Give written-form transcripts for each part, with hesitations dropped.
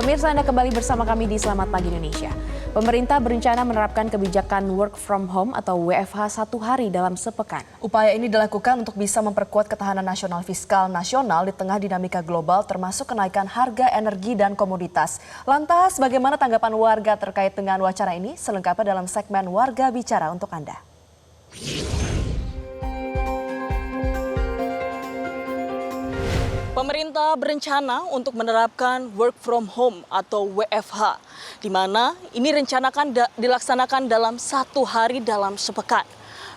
Pemirsa, Anda kembali bersama kami di Selamat Pagi Indonesia. Pemerintah berencana menerapkan kebijakan work from home atau WFH 1 hari dalam sepekan. Upaya ini dilakukan untuk bisa memperkuat ketahanan nasional fiskal nasional di tengah dinamika global termasuk kenaikan harga energi dan komoditas. Lantas, bagaimana tanggapan warga terkait dengan wacana ini? Selengkapnya dalam segmen Warga Bicara untuk Anda. Pemerintah berencana untuk menerapkan work from home atau WFH, di mana ini dilaksanakan dalam 1 hari dalam sepekan.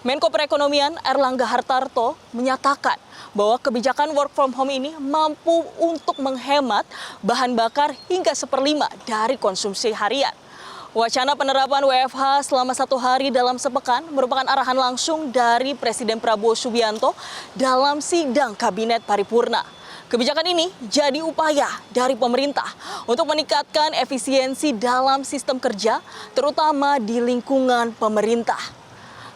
Menko Perekonomian Erlangga Hartarto menyatakan bahwa kebijakan work from home ini mampu untuk menghemat bahan bakar hingga 1/5 dari konsumsi harian. Wacana penerapan WFH selama 1 hari dalam sepekan merupakan arahan langsung dari Presiden Prabowo Subianto dalam sidang Kabinet Paripurna. Kebijakan ini jadi upaya dari pemerintah untuk meningkatkan efisiensi dalam sistem kerja, terutama di lingkungan pemerintah.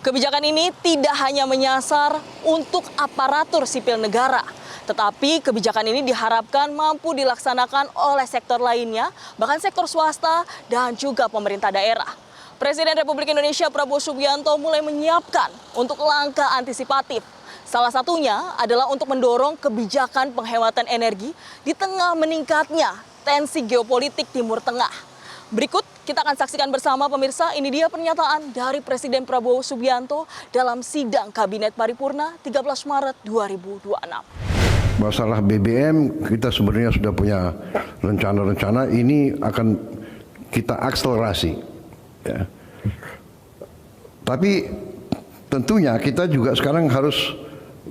Kebijakan ini tidak hanya menyasar untuk aparatur sipil negara, tetapi kebijakan ini diharapkan mampu dilaksanakan oleh sektor lainnya, bahkan sektor swasta dan juga pemerintah daerah. Presiden Republik Indonesia Prabowo Subianto mulai menyiapkan untuk langkah antisipatif. Salah satunya adalah untuk mendorong kebijakan penghematan energi di tengah meningkatnya tensi geopolitik Timur Tengah. Berikut kita akan saksikan bersama pemirsa, ini dia pernyataan dari Presiden Prabowo Subianto dalam sidang Kabinet Paripurna 13 Maret 2026. Masalah BBM kita sebenarnya sudah punya rencana-rencana, ini akan kita akselerasi. Ya. Tapi tentunya kita juga sekarang harus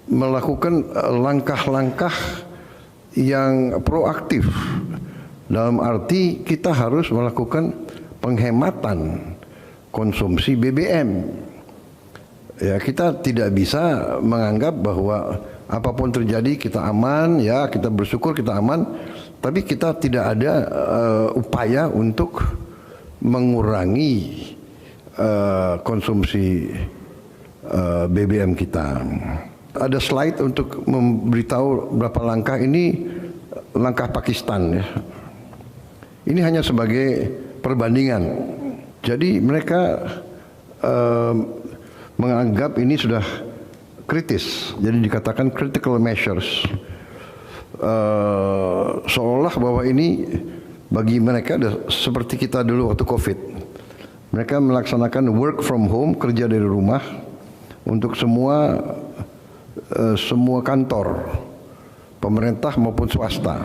melakukan langkah-langkah yang proaktif. Dalam arti kita harus melakukan penghematan konsumsi BBM. Ya, kita tidak bisa menganggap bahwa apapun terjadi kita aman, ya kita bersyukur kita aman, tapi kita tidak ada upaya untuk mengurangi konsumsi BBM kita. Ada slide untuk memberitahu berapa langkah ini, langkah Pakistan ya. Ini hanya sebagai perbandingan. Jadi mereka menganggap ini sudah kritis. Jadi dikatakan critical measures. Seolah bahwa ini bagi mereka seperti kita dulu waktu COVID. Mereka melaksanakan work from home, kerja dari rumah untuk semua kantor, pemerintah maupun swasta.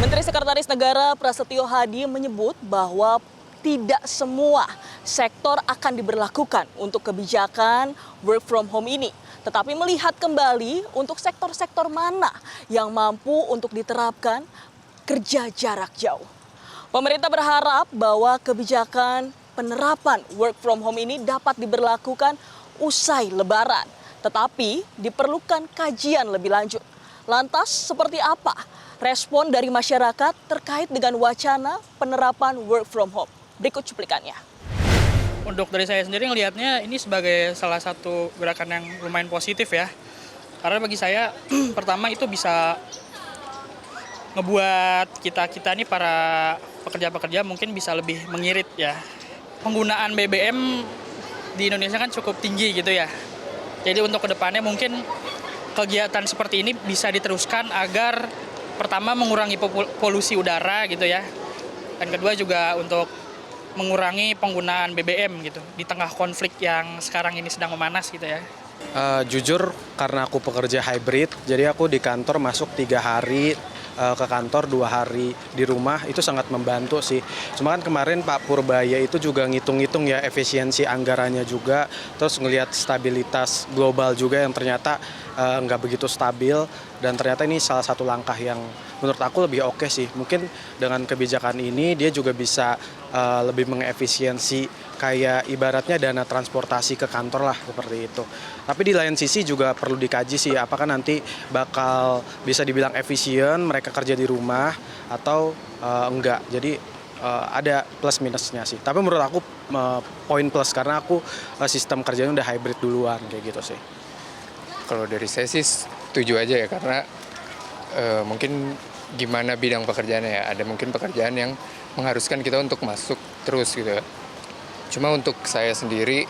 Menteri Sekretaris Negara Prasetyo Hadi menyebut bahwa tidak semua sektor akan diberlakukan untuk kebijakan work from home ini. Tetapi melihat kembali untuk sektor-sektor mana yang mampu untuk diterapkan kerja jarak jauh. Pemerintah berharap bahwa kebijakan penerapan work from home ini dapat diberlakukan usai Lebaran. Tetapi diperlukan kajian lebih lanjut. Lantas seperti apa respon dari masyarakat terkait dengan wacana penerapan work from home? Berikut cuplikannya. Untuk dari saya sendiri ngelihatnya ini sebagai salah satu gerakan yang lumayan positif ya. Karena bagi saya pertama itu bisa ngebuat kita nih para pekerja-pekerja mungkin bisa lebih mengirit ya. Penggunaan BBM di Indonesia kan cukup tinggi gitu ya. Jadi untuk kedepannya mungkin kegiatan seperti ini bisa diteruskan agar pertama mengurangi polusi udara gitu ya. Dan kedua juga untuk mengurangi penggunaan BBM gitu di tengah konflik yang sekarang ini sedang memanas gitu ya. Jujur karena aku pekerja hybrid, jadi aku di kantor masuk 3 hari ke kantor, 2 hari di rumah, itu sangat membantu sih. Cuma kan kemarin Pak Purbaya itu juga ngitung-ngitung ya efisiensi anggarannya juga, terus ngelihat stabilitas global juga yang ternyata nggak begitu stabil, dan ternyata ini salah satu langkah yang menurut aku lebih oke sih. Mungkin dengan kebijakan ini dia juga bisa lebih mengefisiensi kayak ibaratnya dana transportasi ke kantor lah, seperti itu. Tapi di lain sisi juga perlu dikaji sih, apakah nanti bakal bisa dibilang efisien mereka kerja di rumah atau enggak. Jadi ada plus minusnya sih. Tapi menurut aku poin plus karena aku sistem kerjanya udah hybrid duluan kayak gitu sih. Kalau dari saya sih setuju aja ya, karena mungkin gimana bidang pekerjaannya ya. Ada mungkin pekerjaan yang mengharuskan kita untuk masuk terus gitu. Cuma untuk saya sendiri,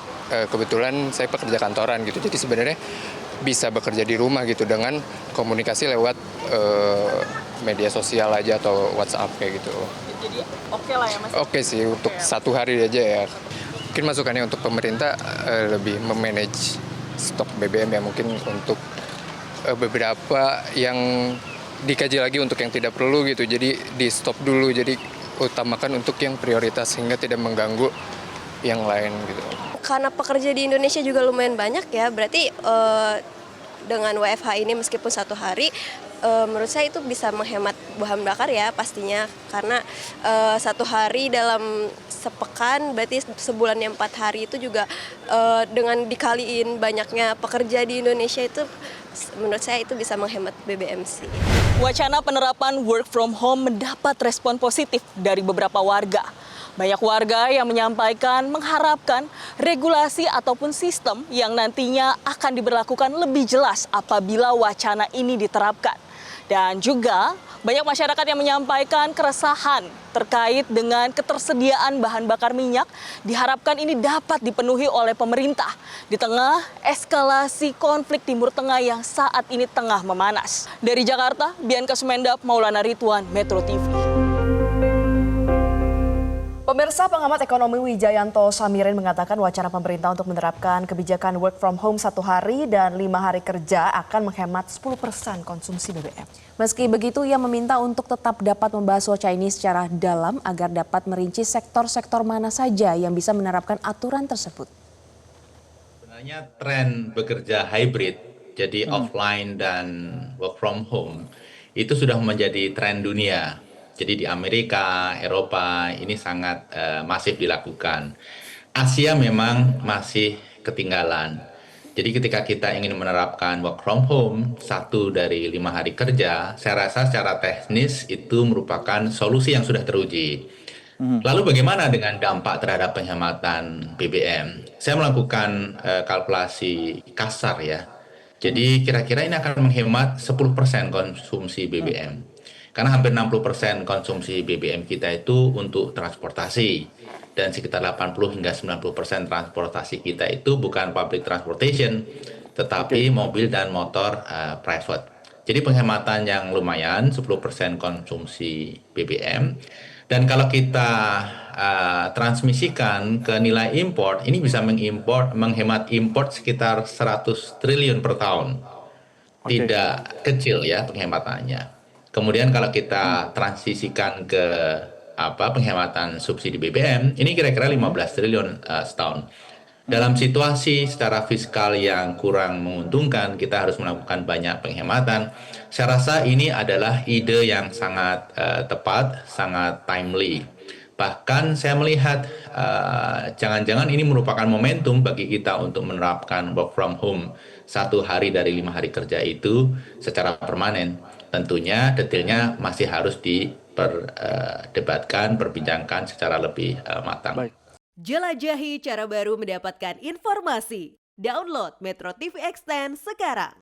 kebetulan saya pekerja kantoran gitu. Jadi sebenarnya bisa bekerja di rumah gitu dengan komunikasi lewat media sosial aja atau WhatsApp kayak gitu. Jadi oke lah ya Mas. Oke sih, untuk 1 hari aja ya. Mungkin masukannya untuk pemerintah lebih memanage stok BBM ya, mungkin untuk beberapa yang dikaji lagi untuk yang tidak perlu gitu. Jadi di stop dulu, jadi utamakan untuk yang prioritas sehingga tidak mengganggu yang lain gitu. Karena pekerja di Indonesia juga lumayan banyak ya, berarti dengan WFH ini meskipun 1 hari, menurut saya itu bisa menghemat bahan bakar ya pastinya. Karena 1 hari dalam sepekan, berarti sebulannya 4 hari itu juga dengan dikaliin banyaknya pekerja di Indonesia itu, menurut saya itu bisa menghemat BBM sih. Wacana penerapan work from home mendapat respon positif dari beberapa warga. Banyak warga yang menyampaikan mengharapkan regulasi ataupun sistem yang nantinya akan diberlakukan lebih jelas apabila wacana ini diterapkan. Dan juga banyak masyarakat yang menyampaikan keresahan terkait dengan ketersediaan bahan bakar minyak. Diharapkan ini dapat dipenuhi oleh pemerintah di tengah eskalasi konflik Timur Tengah yang saat ini tengah memanas. Dari Jakarta, Bianca Sumendap, Maulana Ridwan, Metro TV. Pemirsa, pengamat ekonomi Wijayanto Samirin mengatakan wacana pemerintah untuk menerapkan kebijakan work from home 1 hari dan 5 hari kerja akan menghemat 10% konsumsi BBM. Meski begitu, ia meminta untuk tetap dapat membahas wacana ini secara dalam agar dapat merinci sektor-sektor mana saja yang bisa menerapkan aturan tersebut. Sebenarnya tren bekerja hybrid, jadi offline dan work from home, itu sudah menjadi tren dunia. Jadi di Amerika, Eropa ini sangat masif dilakukan. Asia memang masih ketinggalan. Jadi ketika kita ingin menerapkan work from home 1 dari 5 hari kerja, saya rasa secara teknis itu merupakan solusi yang sudah teruji. Lalu bagaimana dengan dampak terhadap penghematan BBM? Saya melakukan kalkulasi kasar ya. Jadi kira-kira ini akan menghemat 10% konsumsi BBM. Karena hampir 60% konsumsi BBM kita itu untuk transportasi. Dan sekitar 80 hingga 90% transportasi kita itu bukan public transportation, tetapi mobil dan motor private. Jadi penghematan yang lumayan, 10% konsumsi BBM. Dan kalau kita transmisikan ke nilai import, ini bisa menghemat import sekitar 100 triliun per tahun. Tidak kecil ya penghematannya. Kemudian kalau kita transisikan ke penghematan subsidi BBM, ini kira-kira 15 triliun setahun. Dalam situasi secara fiskal yang kurang menguntungkan, kita harus melakukan banyak penghematan. Saya rasa ini adalah ide yang sangat tepat, sangat timely. Bahkan saya melihat jangan-jangan ini merupakan momentum bagi kita untuk menerapkan work from home 1 hari dari 5 hari kerja itu secara permanen. Tentunya detailnya masih harus diperdebatkan, perbincangkan secara lebih matang. Jelajahi cara baru mendapatkan informasi. Download Metro TV Extend sekarang.